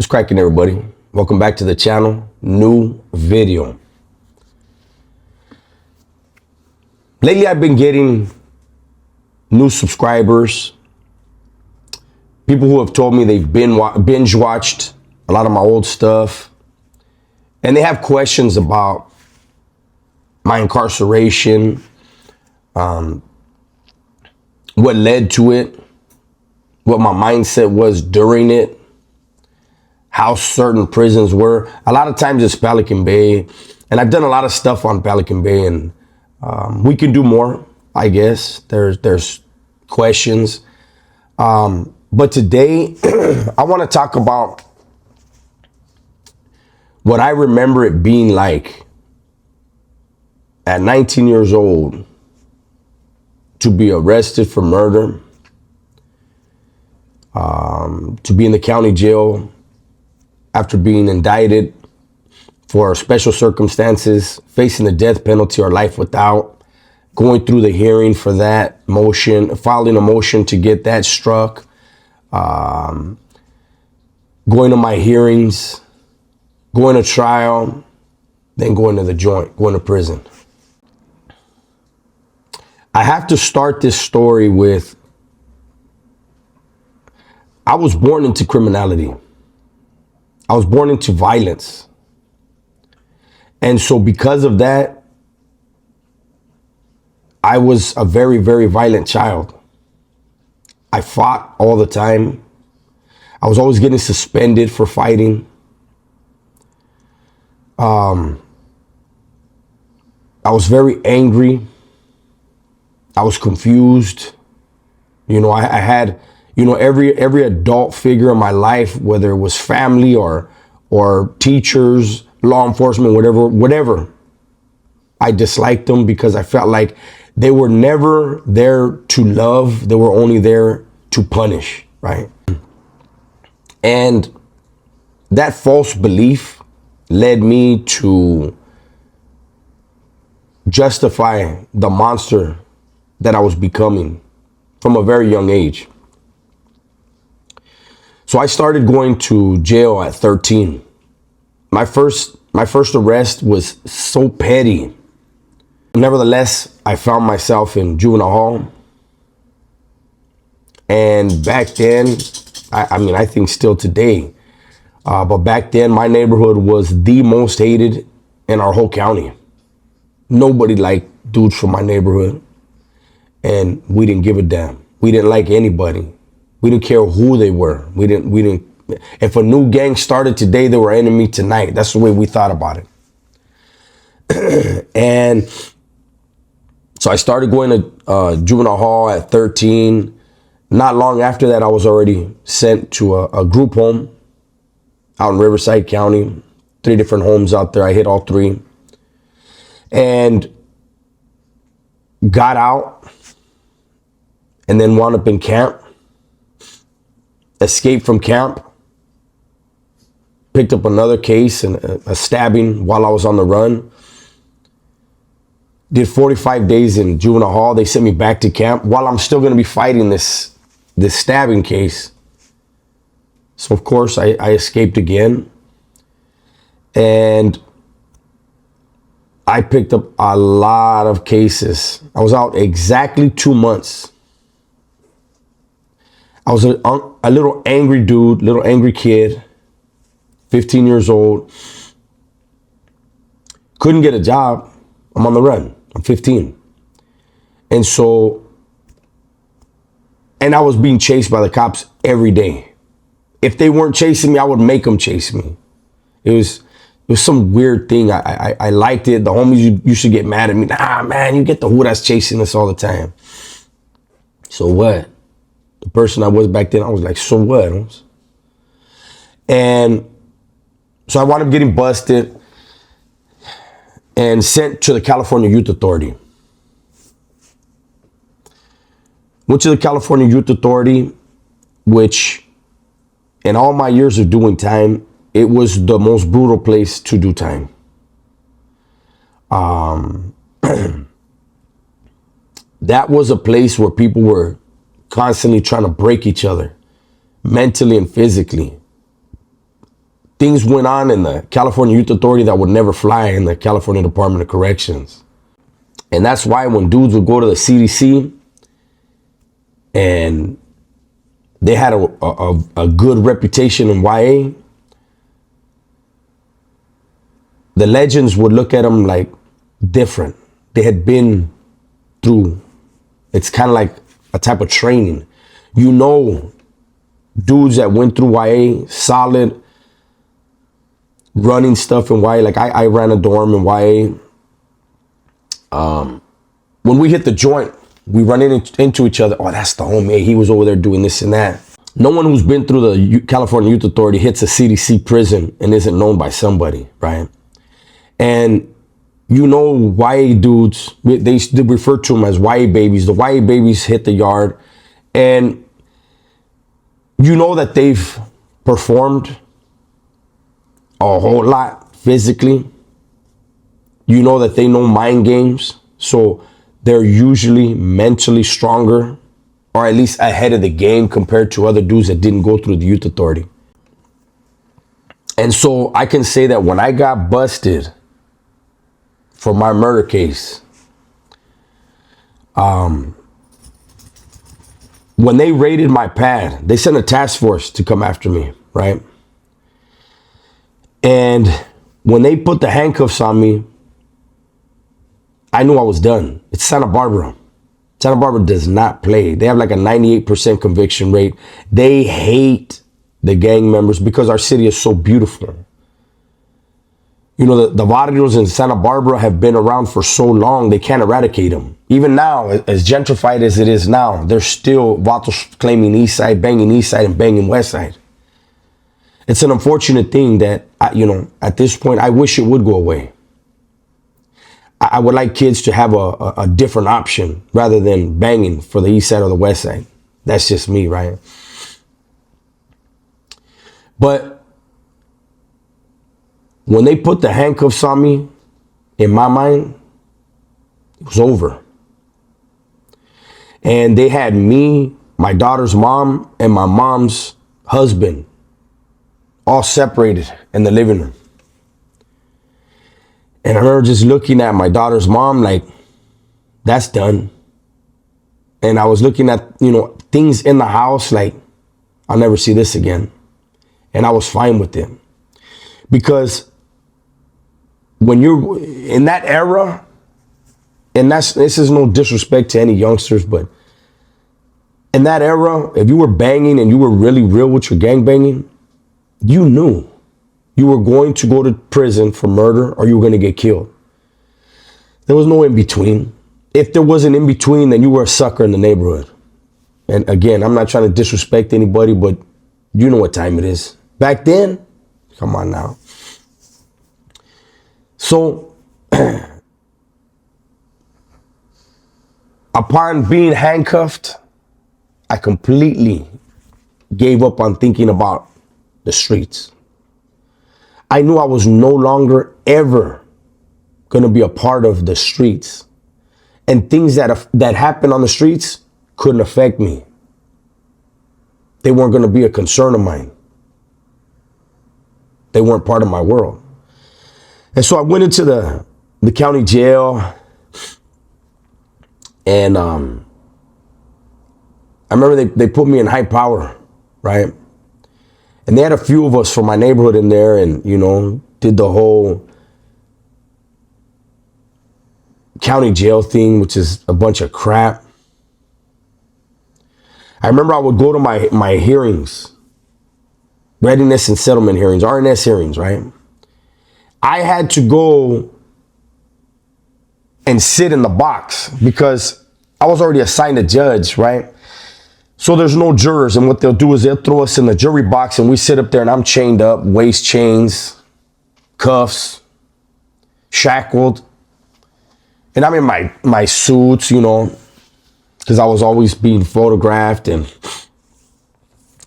What's cracking, everybody? Welcome back to the channel. New video. Lately, I've been getting new subscribers. People who have told me they've binge watched a lot of my old stuff. And they have questions about my incarceration, what led to it, what my mindset was during it, how certain prisons were. A lot of times it's Pelican Bay, and I've done a lot of stuff on Pelican Bay, and we can do more, I guess. There's questions. But today, I want to talk about what I remember it being like at 19 years old to be arrested for murder, to be in the county jail after being indicted for special circumstances, facing the death penalty or life without, going through the hearing for that motion, filing a motion to get that struck, going to my hearings, going to trial, then going to the joint, going to prison. I have to start this story with, I was born into criminality. I was born into violence. And so because of that, I was a very, very violent child. I fought all the time. I was always getting suspended for fighting. I was very angry. I was confused. You know, I had, you know, every adult figure in my life, whether it was family or teachers, law enforcement, whatever. I disliked them because I felt like they were never there to love. They were only there to punish, right? And that false belief led me to justify the monster that I was becoming from a very young age. So I started going to jail at 13. My first arrest was so petty. Nevertheless, I found myself in juvenile hall. And back then, I think still today, but back then my neighborhood was the most hated in our whole county. Nobody liked dudes from my neighborhood, and we didn't give a damn. We didn't like anybody. We didn't care who they were. We didn't. If a new gang started today, they were enemy tonight. That's the way we thought about it. And so I started going to juvenile hall at 13. Not long after that, I was already sent to a group home out in Riverside County. 3 different homes out there. I hit all 3. And got out and then wound up in camp. Escaped from camp. Picked up another case and a stabbing while I was on the run. Did 45 days in juvenile hall. They sent me back to camp while I'm still going to be fighting this stabbing case. So of course I escaped again. And I picked up a lot of cases. I was out exactly 2 months. I was a little angry dude, little angry kid, 15 years old. Couldn't get a job. I'm on the run. I'm 15. And so, and I was being chased by the cops every day. If they weren't chasing me, I would make them chase me. It was some weird thing. I liked it. The homies used to get mad at me. Nah, man, you get the who that's chasing us all the time. So what? The person I was back then, I was like, so what? And so I wound up getting busted and sent to the California Youth Authority. Went to the California Youth Authority, which in all my years of doing time, it was the most brutal place to do time. That was a place where people were constantly trying to break each other, mentally and physically. things went on in the California Youth Authority that would never fly in the California Department of Corrections. And that's why when dudes would go to the CDC and they had a good reputation in YA, the legends would look at them like different. They had been through, it's kind of like a type of training. You know, dudes that went through YA, solid, running stuff in YA. Like I ran a dorm in YA. When we hit the joint, we run into each other. Oh, that's the homie. He was over there doing this and that. No one who's been through the California Youth Authority hits a CDC prison and isn't known by somebody, right? And you know, YA dudes, they refer to them as YA babies. The YA babies hit the yard, and you know that they've performed a whole lot physically. You know that they know mind games, so they're usually mentally stronger, or at least ahead of the game compared to other dudes that didn't go through the youth authority. And so I can say that when I got busted for my murder case, when they raided my pad, they sent a task force to come after me, right? And when they put the handcuffs on me, I knew I was done. It's Santa Barbara. Santa Barbara does not play. They have like a 98% conviction rate. They hate the gang members because our city is so beautiful. You know, the barrios in Santa Barbara have been around for so long, they can't eradicate them. Even now, as gentrified as it is now, there's still vatos claiming east side, and banging west side. It's an unfortunate thing that, you know, at this point, I wish it would go away. I would like kids to have a different option rather than banging for the east side or the west side. That's just me, right? But when they put the handcuffs on me, in my mind, it was over. And they had me, my daughter's mom, and my mom's husband all separated in the living room. And I remember just looking at my daughter's mom like, that's done. And I was looking at, you know, things in the house like, I'll never see this again. And I was fine with it. Because when you're in that era, and this is no disrespect to any youngsters, but in that era, if you were banging and you were really real with your gang banging, you knew you were going to go to prison for murder or you were going to get killed. There was no in between. If there was an in between, then you were a sucker in the neighborhood. And again, I'm not trying to disrespect anybody, but you know what time it is. Back then, come on now. So, upon being handcuffed, I completely gave up on thinking about the streets. I knew I was no longer ever going to be a part of the streets. And things that happened on the streets couldn't affect me. They weren't going to be a concern of mine. They weren't part of my world. And so I went into the county jail, and I remember they put me in high power, right? And they had a few of us from my neighborhood in there, and, you know, did the whole county jail thing, which is a bunch of crap. I remember I would go to my hearings, readiness and settlement hearings, RNS hearings, right? I had to go and sit in the box because I was already assigned a judge, right? So there's no jurors, and what they'll do is they'll throw us in the jury box and we sit up there and I'm chained up, waist chains, cuffs, shackled. And I'm in my suits, you know, because I was always being photographed, and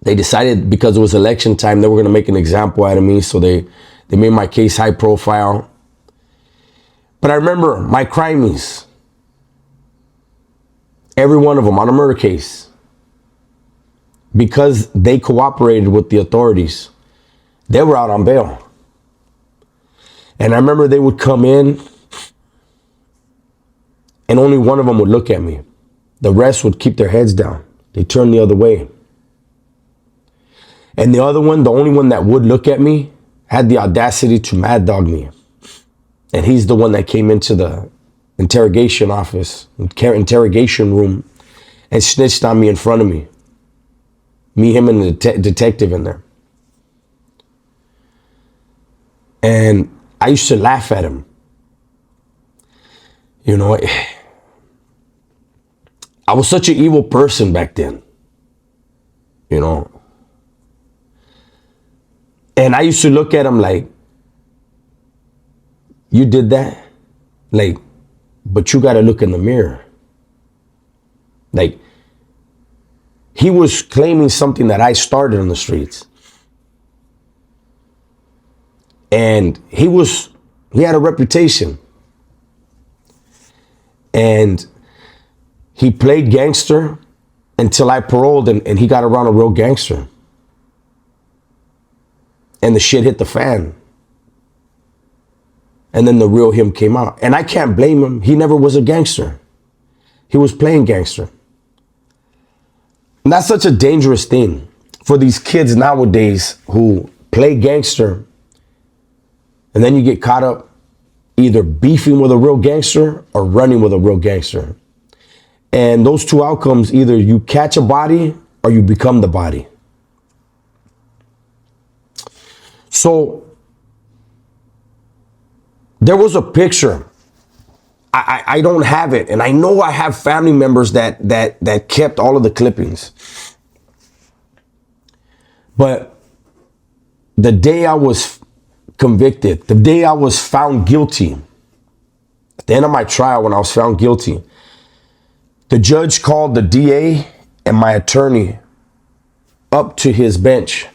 they decided because it was election time, they were going to make an example out of me. So they made my case high profile. But I remember my crimies, every one of them on a murder case, because they cooperated with the authorities, They were out on bail. And I remember they would come in and only one of them would look at me. The rest would keep their heads down. They turned the other way. And the other one, the only one that would look at me, had the audacity to mad dog me. And he's the one that came into the interrogation office, interrogation room, and snitched on me in front of me. Me, him, and the detective in there. And I used to laugh at him. You know, I was such an evil person back then. You know. And I used to look at him like, you did that? Like, but you got to look in the mirror. Like, he was claiming something that I started on the streets. And he had a reputation. And he played gangster until I paroled and he got around a real gangster. And the shit hit the fan. And then the real him came out. And I can't blame him. He never was a gangster. He was playing gangster. And that's such a dangerous thing for these kids nowadays who play gangster. And then you get caught up either beefing with a real gangster or running with a real gangster. And those two outcomes, either you catch a body or you become the body. So there was a picture. I don't have it. And I know I have family members that kept all of the clippings. But the day I was convicted, the day I was found guilty, at the end of my trial when I was found guilty, the judge called the DA and my attorney up to his bench.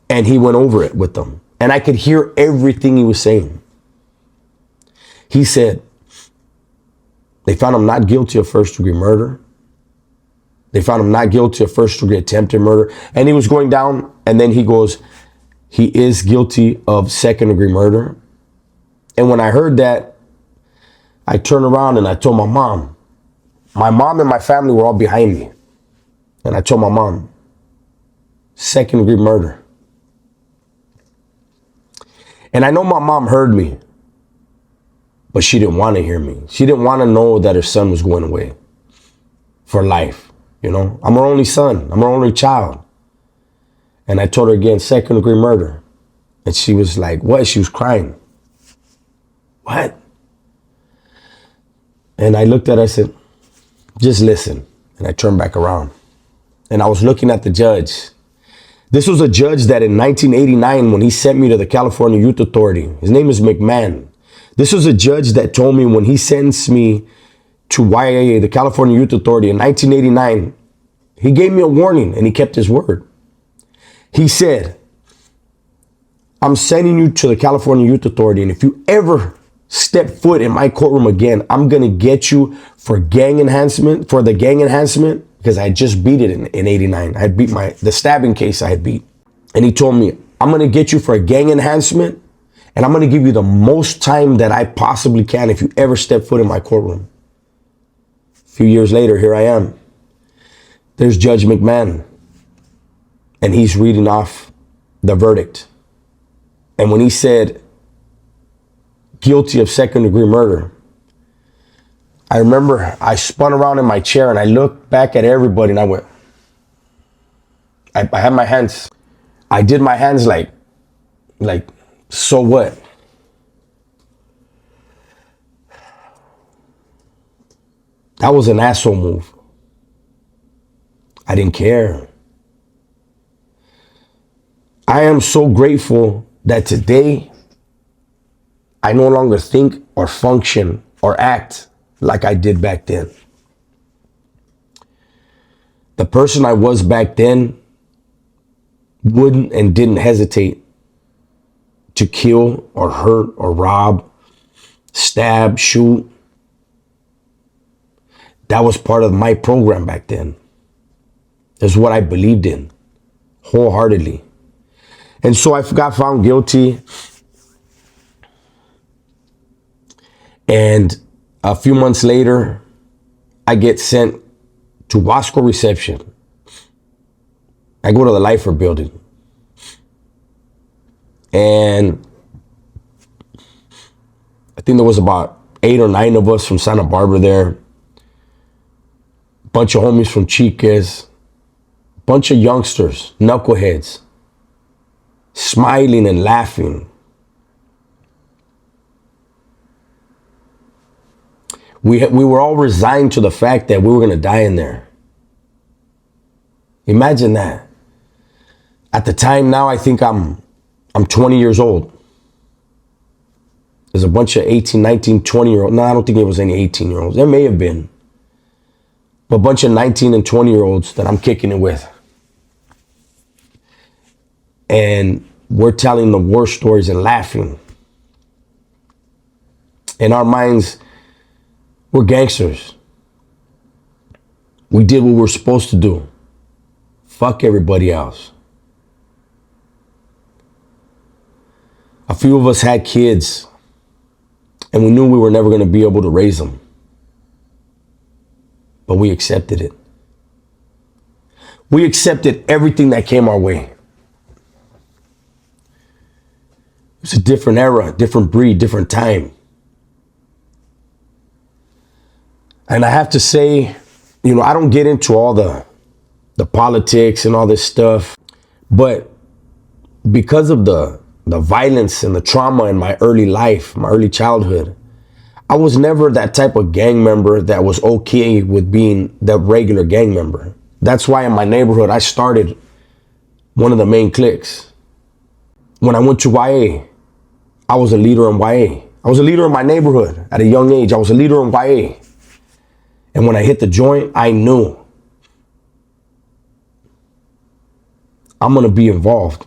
And he went over it with them. And I could hear everything he was saying. He said, they found him not guilty of first-degree murder. They found him not guilty of first-degree attempted murder. And he was going down, and then he goes, he is guilty of second-degree murder. And when I heard that, I turned around and I told my mom. My mom and my family were all behind me. And I told my mom, second-degree murder. And I know my mom heard me, but she didn't want to hear me. She didn't want to know that her son was going away for life. You know, I'm her only son. I'm her only child. And I told her again, second-degree murder. And she was like, what? She was crying. What? And I looked at her, I said, just listen. And I turned back around. And I was looking at the judge. This was a judge that in 1989, when he sent me to the California Youth Authority, his name is McMahon. This was a judge that told me when he sentenced me to YAA, the California Youth Authority, in 1989, he gave me a warning and he kept his word. He said, I'm sending you to the California Youth Authority, and if you ever step foot in my courtroom again, I'm going to get you for gang enhancement, for the gang enhancement, because I had just beat it in 89. I had beat the stabbing case I had beat. And he told me, I'm going to get you for a gang enhancement, and I'm going to give you the most time that I possibly can if you ever step foot in my courtroom. A few years later, here I am. There's Judge McMahon, and he's reading off the verdict. And when he said, guilty of second-degree murder, I remember I spun around in my chair and I looked back at everybody and I went, I had my hands, I did my hands like, so what? That was an asshole move. I didn't care. I am so grateful that today I no longer think or function or act like I did back then. The person I was back then wouldn't and didn't hesitate to kill or hurt or rob, stab, shoot. That was part of my program back then. That's what I believed in wholeheartedly. And so I got found guilty. And a few months later, I get sent to Wasco reception. I go to the Lifer building. And I think there was about 8 or 9 of us from Santa Barbara there. Bunch of homies from Chiques. Bunch of youngsters, knuckleheads, smiling and laughing. We were all resigned to the fact that we were going to die in there. Imagine that. At the time now, I think I'm 20 years old. There's a bunch of 18, 19, 20-year-olds. No, I don't think there was any 18-year-olds. There may have been. But a bunch of 19 and 20-year-olds that I'm kicking it with. And we're telling the war stories and laughing. In our minds, we're gangsters. We did what we were supposed to do. Fuck everybody else. A few of us had kids, and we knew we were never going to be able to raise them. But we accepted it. We accepted everything that came our way. It's a different era, different breed, different time. And I have to say, I don't get into all the politics and all this stuff, but because of the violence and the trauma in my early life, my early childhood, I was never that type of gang member that was okay with being the regular gang member. That's why in my neighborhood, I started one of the main cliques. When I went to YA, I was a leader in YA. I was a leader in my neighborhood at a young age. I was a leader in YA. And when I hit the joint, I knew I'm going to be involved.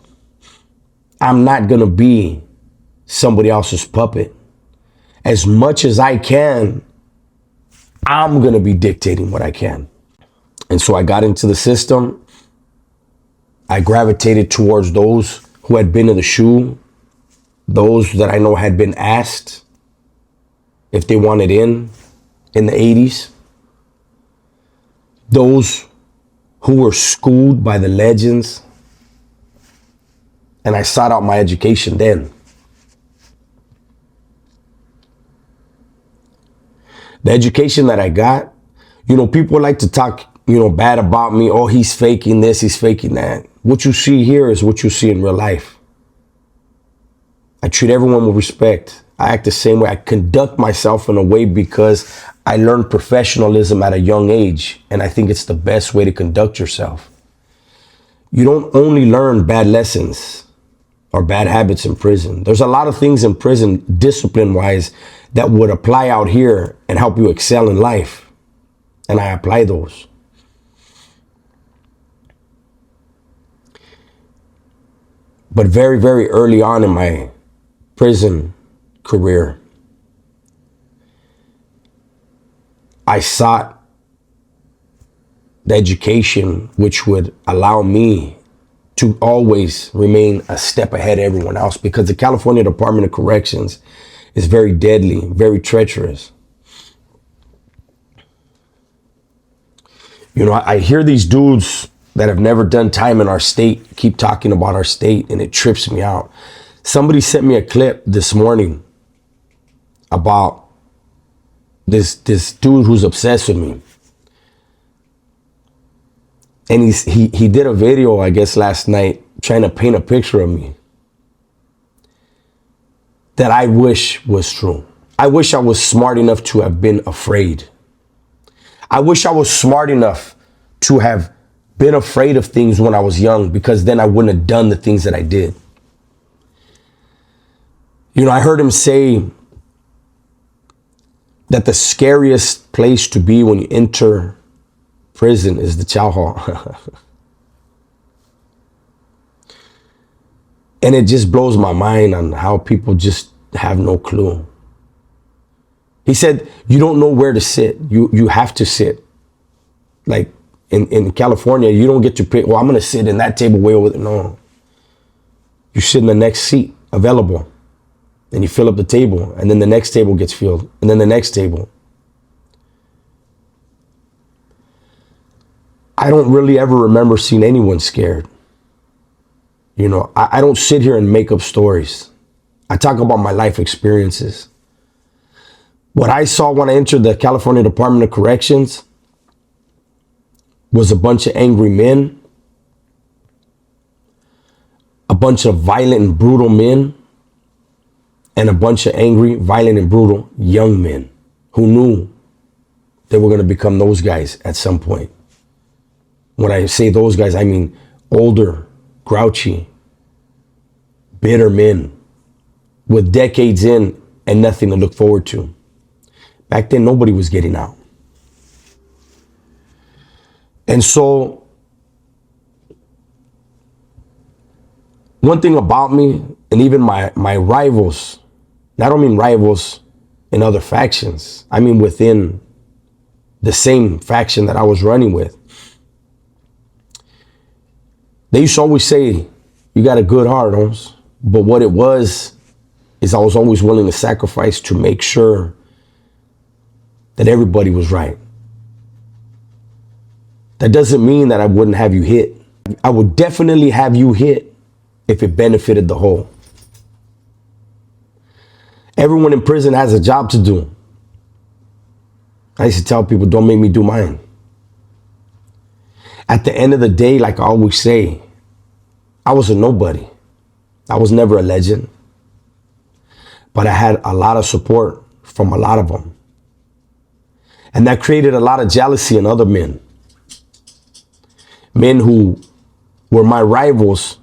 I'm not going to be somebody else's puppet. As much as I can, I'm going to be dictating what I can. And so I got into the system. I gravitated towards those who had been in the shoe, those that I know had been asked if they wanted in the 80s. Those who were schooled by the legends. And I sought out my education then. The education that I got, people like to talk, bad about me. Oh, he's faking this, he's faking that. What you see here is what you see in real life. I treat everyone with respect. I act the same way. I conduct myself in a way because I learned professionalism at a young age. And I think it's the best way to conduct yourself. You don't only learn bad lessons or bad habits in prison. There's a lot of things in prison, discipline-wise, that would apply out here and help you excel in life. And I apply those. But very, very early on in my prison career, I sought the education which would allow me to always remain a step ahead of everyone else, because the California Department of Corrections is very deadly, very treacherous. I hear these dudes that have never done time in our state keep talking about our state, and it trips me out. Somebody sent me a clip this morning about this dude who's obsessed with me. And he did a video, I guess, last night trying to paint a picture of me that I wish was true. I wish I was smart enough to have been afraid. I wish I was smart enough to have been afraid of things when I was young, because then I wouldn't have done the things that I did. I heard him say that the scariest place to be when you enter prison is the chow hall. And it just blows my mind on how people just have no clue. He said, you don't know where to sit. You have to sit. Like in California, you don't get to pick, well, I'm going to sit in that table way over there. No. You sit in the next seat available, and you fill up the table, and then the next table gets filled, and then the next table. I don't really ever remember seeing anyone scared. You know, I don't sit here and make up stories. I talk about my life experiences. What I saw when I entered the California Department of Corrections was a bunch of angry men, a bunch of violent and brutal men, and a bunch of angry, violent, and brutal young men who knew they were going to become those guys at some point. When I say those guys, I mean older, grouchy, bitter men with decades in and nothing to look forward to. Back then, nobody was getting out. And so, one thing about me, and even my rivals, I don't mean rivals in other factions, I mean within the same faction that I was running with. They used to always say, you got a good heart, Holmes. But what it was is I was always willing to sacrifice to make sure that everybody was right. That doesn't mean that I wouldn't have you hit. I would definitely have you hit if it benefited the whole. Everyone in prison has a job to do. I used to tell people, don't make me do mine. At the end of the day, like I always say, I was a nobody. I was never a legend. But I had a lot of support from a lot of them. And that created a lot of jealousy in other men. Men who were my rivals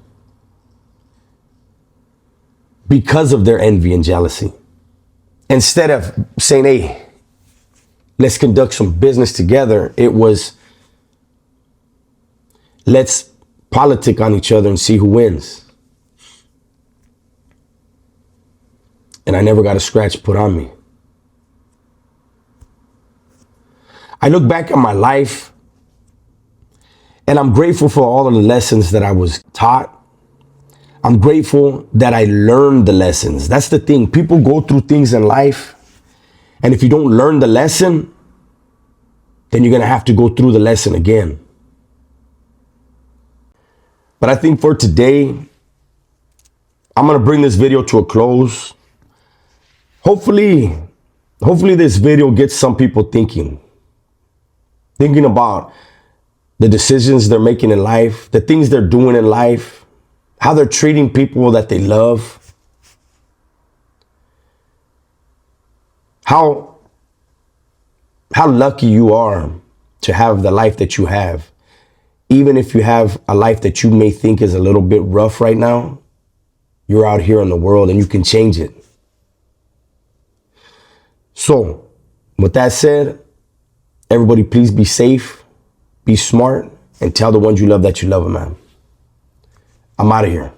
because of their envy and jealousy. Instead of saying, hey, let's conduct some business together, it was, let's politic on each other and see who wins. And I never got a scratch put on me. I look back at my life and I'm grateful for all of the lessons that I was taught. I'm grateful that I learned the lessons. That's the thing. People go through things in life, and if you don't learn the lesson, then you're going to have to go through the lesson again. But I think for today, I'm going to bring this video to a close. Hopefully this video gets some people thinking about the decisions they're making in life, the things they're doing in life, how they're treating people that they love, how lucky you are to have the life that you have. Even if you have a life that you may think is a little bit rough right now, you're out here in the world and you can change it. So, with that said, everybody please be safe, be smart, and tell the ones you love that you love them, man. I'm out of here.